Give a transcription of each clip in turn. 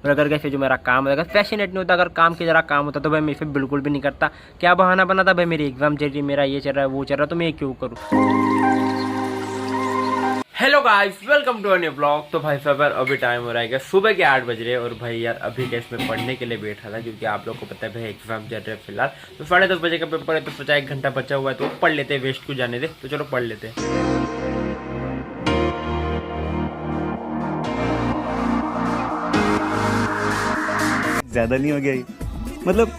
और अगर कैसे जो मेरा काम है, अगर पैशनेट नहीं होता, अगर काम की जरा काम होता तो भाई मैं इसे बिल्कुल भी नहीं करता। क्या बहाना बना था भाई, मेरी एग्जाम चल रही, मेरा ये चल रहा है, वो चल रहा है, तो मैं ये क्यों करूँ। Hello guys, welcome to a new blog. तो भाई साहब यार अभी टाइम हो रहा है सुबह के 8 बज रहे हैं और भाई यार अभी कैसे मैं पढ़ने के लिए बैठा था, क्योंकि आप लोग को पता है भाई एग्जाम चल रहे हैं फिलहाल। तो 10:30 बजे का पेपर है, तो सोचा 1 घंटा बचा हुआ है तो पढ़ लेते हैं, वेस्ट को जाने दे। तो चलो पढ़ लेते हैं। ज्यादा नहीं हो गया ये? मतलब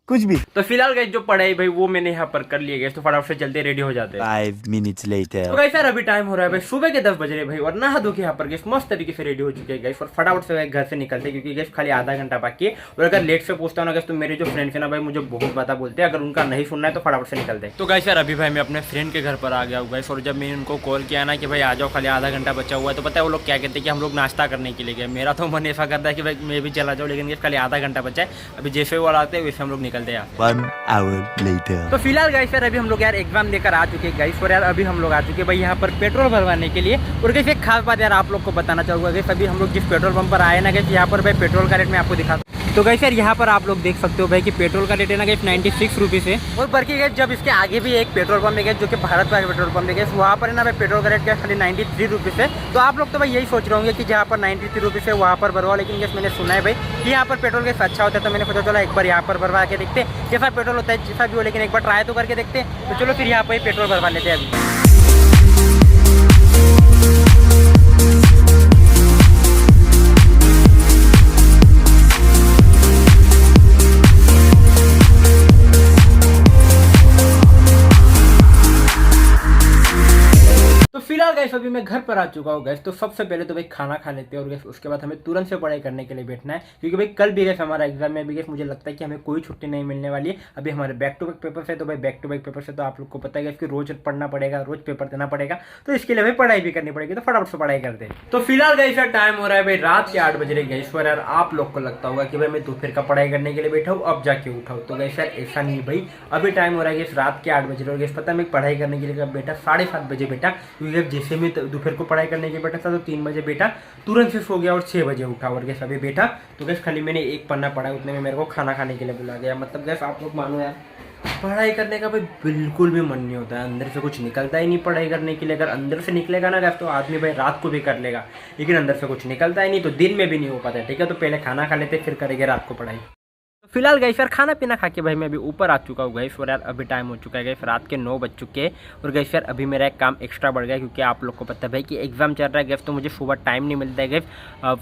कुछ भी। तो फिलहाल गाइस जो पढ़ाई भाई वो मैंने यहाँ पर कर लिया गया, तो फटाफट से जल्दी रेडी हो जाते हैं। 5 minutes later. तो गाइस यार अभी टाइम हो रहा है भाई सुबह के 10 बज रहे भाई, और नहा धो के यहाँ पर गैस मस्त तरीके से रेडी हो चुके हैं गाइस, और फटाफट से घर से निकलते हैं, क्योंकि गैस खाली आधा घंटा बाकी है। और अगर लेट से पूछता हूँ ना गैस, तो मेरे जो फ्रेंड्स है ना भाई मुझे बहुत बात बोलते हैं, अगर उनका नहीं सुनना है तो फटाफट से निकलते हैं। तो गाइस यार अभी भाई मैं अपने फ्रेंड के घर पर आ गया हूँ गाइस, और जब मैंने उनको कॉल किया ना कि भाई आ जाओ खाली आधा घंटा बचा हुआ है, तो पता है वो लोग क्या कहते हैं कि हम लोग नाश्ता करने के लिए गए। मेरा तो मन ऐसा करता है कि भाई मैं भी चला जाऊँ, लेकिन खाली आधा घंटा बचा है। अभी जैसे वो आते हैं वैसे हम लोग निकलते हैं। 1 hour later. तो फिलहाल गाइस यार अभी हम लोग यार एग्जाम देकर आ चुके हैं गाइस, और यार अभी हम लोग आ चुके हैं भाई यहाँ पर पेट्रोल भरवाने के लिए। और गाइस एक खास बात यार आप लोग को बताना चाहूँगा गाइस, अभी हम लोग जिस पेट्रोल पंप पर आए ना गाइस, यहाँ पर भाई पेट्रोल का रेट मैं आपको दिखा। तो गाइस यार यहाँ पर आप लोग देख सकते हो भाई कि पेट्रोल का रेट है ना गाइस 96 रुपीज़ है। और बल्कि गाइस जब इसके आगे भी एक पेट्रोल पंप है जो कि भारत का पेट्रोल पंप है, वहाँ पर है ना भाई पेट्रोल का रेट खाली 93 रुपीज़ है। तो आप लोग तो भाई यही सोच रहे होंगे कि जहाँ पर 93 रुपीज़ है वहाँ पर भरवाओ, लेकिन गाइस मैंने सुना है भाई कि यहाँ पर पेट्रोल गैस अच्छा होता है, तो मैंने सोचा चलो एक बार यहाँ पर भरवा के देखते हैं जैसा पेट्रोल होता है जैसा भी हो, लेकिन एक बार ट्राई तो करके देखते हैं। तो चलो फिर यहाँ पर पेट्रोल भरवा लेते हैं अभी। फिलहाल गाइस अभी मैं घर पर आ चुका हूँ गैस। तो सबसे पहले तो भाई खाना खा लेते हैं, और गैस उसके बाद हमें तुरंत से पढ़ाई करने के लिए बैठना है, क्योंकि भाई कल भी गैस हमारा एग्जाम में भी गैस मुझे लगता है कि हमें कोई छुट्टी नहीं मिलने वाली है। अभी हमारे बैक टू बैक पेपर है, तो भाई बैक टू बैक पेपर से तो आप लोग को पता है कि रोज पढ़ना पड़ेगा, रोज पेपर देना पड़ेगा, तो इसके लिए भाई पढ़ाई भी करनी पड़ेगी। तो फटाफट से पढ़ाई करते हैं। तो फिलहाल गाइस यार टाइम हो रहा है भाई रात के 8 बज रहे गैस, पर यार आप लोग को लगता होगा कि भाई मैं दोपहर का पढ़ाई करने के लिए बैठा हूँ अब जाके उठाऊँ। तो गैस यार ऐसा नहीं भाई, अभी टाइम हो रहा है गैस रात के 8 बज रहे, और गैस पता है मैं पढ़ाई करने के लिए बेटा 7:30 बजे बेटा, क्योंकि जैसे मैं दोपहर को पढ़ाई करने के बैठा था तो 3 बजे बेटा तुरंत से सो गया और 6 बजे उठा, और गैस अभी बेटा तो गैस खाली मैंने एक पन्ना पढ़ा, उतने में मेरे को खाना खाने के लिए बुला गया। मतलब गैस आप लोग मानो यार पढ़ाई करने का भाई बिल्कुल भी मन नहीं होता है, अंदर से कुछ निकलता ही नहीं पढ़ाई करने के लिए। अगर अंदर से निकलेगा ना गैस तो आदमी भाई रात को भी कर लेगा, लेकिन अंदर से कुछ निकलता ही नहीं, तो दिन में भी नहीं हो पाता है। ठीक है, तो पहले खाना खा लेते फिर करेंगे रात को पढ़ाई। फिलहाल गाइस यार खाना पीना खा के भाई मैं अभी ऊपर आ चुका हूँ गाइस, और यार अभी टाइम हो चुका है गाइस रात के 9 बज चुके हैं। और गाइस यार अभी मेरा एक काम एक्स्ट्रा बढ़ गया, क्योंकि आप लोग को पता है भाई कि एग्जाम चल रहा है गाइस, तो मुझे सुबह टाइम नहीं मिलता है गाइस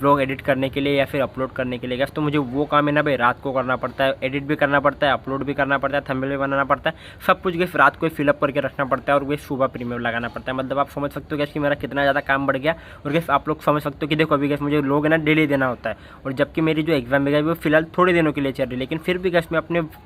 व्लॉग एडिट करने के लिए या फिर अपलोड करने के लिए गाइस। तो मुझे वो काम है ना भाई रात को करना पड़ता है, एडिट भी करना पड़ता है, अपलोड भी करना पड़ता है, थंबनेल भी बनाना पड़ता है, सब कुछ गाइस रात को फिलअप करके रखना पड़ता है, और गाइस सुबह प्रीमियम लगाना पड़ता है। मतलब आप समझ सकते हो गाइस कि मेरा कितना ज़्यादा काम बढ़ गया। और गाइस आप लोग समझ सकते हो कि देखो अभी गाइस मुझे लोग है ना डेली देना होता है, और जबकि मेरी जो एग्जाम है वो फिलहाल थोड़े दिनों के लिए चल रही है, लेकिन फिर भी गाइस मैं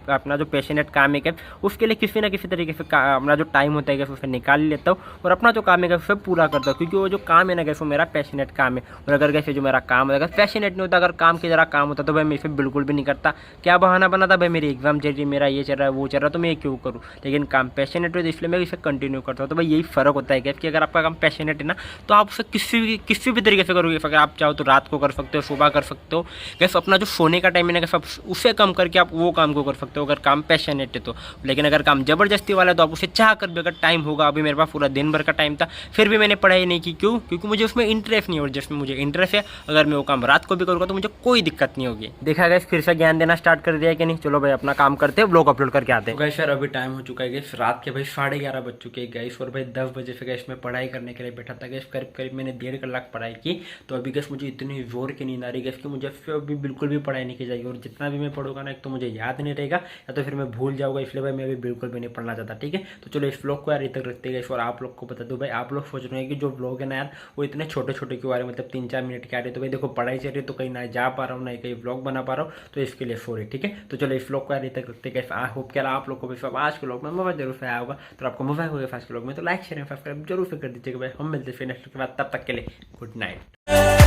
अपना जो पैशनेट काम है उसके लिए किसी ना किसी तरीके से अपना जो टाइम होता है उसे निकाल लेता हूँ, और अपना जो काम है उसे पूरा करता हूँ, क्योंकि वो जो काम है ना वो मेरा पैशनेट काम है। और अगर कैसे जो मेरा काम है अगर पैशनेट नहीं होता, अगर काम की जरा काम होता तो भाई मैं इसे बिल्कुल भी नहीं करता। क्या बहाना बना था भाई, मेरी एग्जाम चल रही, मेरा ये चल रहा है, वो चल रहा है, तो मैं ये क्यों करूँ। लेकिन काम पैशनेट हो तो इसलिए मैं इसे कंटिन्यू करता हूँ। तो भाई यही फ़र्क होता है कि अगर आपका काम पैशनेट है ना तो आप उसे किसी भी तरीके से करोगे। अगर आप चाहो तो रात को कर सकते हो, सुबह कर सकते हो, गैस अपना जो सोने का टाइम है ना उसे कम करके आप वो काम को कर सकते हो, अगर काम पैशनेट है तो। लेकिन अगर काम जबरदस्ती वाला है तो आप उसे चाह कर भी, अगर टाइम होगा, अभी मेरे पास पूरा दिन भर का टाइम था फिर भी मैंने पढ़ाई नहीं की। क्यों? क्योंकि मुझे उसमें इंटरेस्ट नहीं है, और जिसमें मुझे इंटरेस्ट है अगर मैं वो काम रात को भी करूँगा तो मुझे कोई दिक्कत नहीं होगी। देखा गया फिर से ज्ञान देना स्टार्ट कर दिया कि नहीं। चलो भाई अपना काम करते हैं, ब्लॉग अपलोड करके आते हैं। गैस यार अभी टाइम हो चुका है गैस रात के भाई 11:30 बज चुके हैं गैस, और भाई 10 बजे से गैस मैं पढ़ाई करने के लिए बैठा था गैस। करीब मैंने 1.5 कलाक पढ़ाई की। तो अभी गैस मुझे इतनी जोर की नींद आ रही गैस कि मुझे अभी बिल्कुल भी पढ़ाई नहीं की जाएगी, और जितना भी मैं पढ़ूंगा ना एक तो मुझे याद नहीं रहेगा या तो फिर मैं भूल जाऊंगा, इसलिए भाई मैं अभी बिल्कुल भी नहीं पढ़ना चाहता। ठीक है, तो चलो इस व्लॉग को यार इतना रखते हैं। और आप लोग को बता दो भाई, आप लोग सोच रहे हैं कि जो व्लॉग है ना यार वो इतने छोटे छोटे क्यों आ रहे हैं, मतलब 3-4 मिनट के आ रहे हैं। तो भाई देखो पढ़ाई चल रही है तो कहीं ना जा पा रहा हूँ, ना कहीं व्लॉग बना पा रहा हूँ, तो इसके लिए सॉरी। ठीक है, तो चलो इस व्लॉग को यार इतना रखते हैं। आई होप कि आप लोग को भी सब आज के व्लॉग में मजा जरूर से आया होगा। तो आपको मजा होगा आज के व्लॉग में, तो लाइक शेयर सब्सक्राइब जरूर से कर दीजिएगा भाई। हम मिलते हैं नेक्स्ट के बाद, तब तक के लिए गुड नाइट।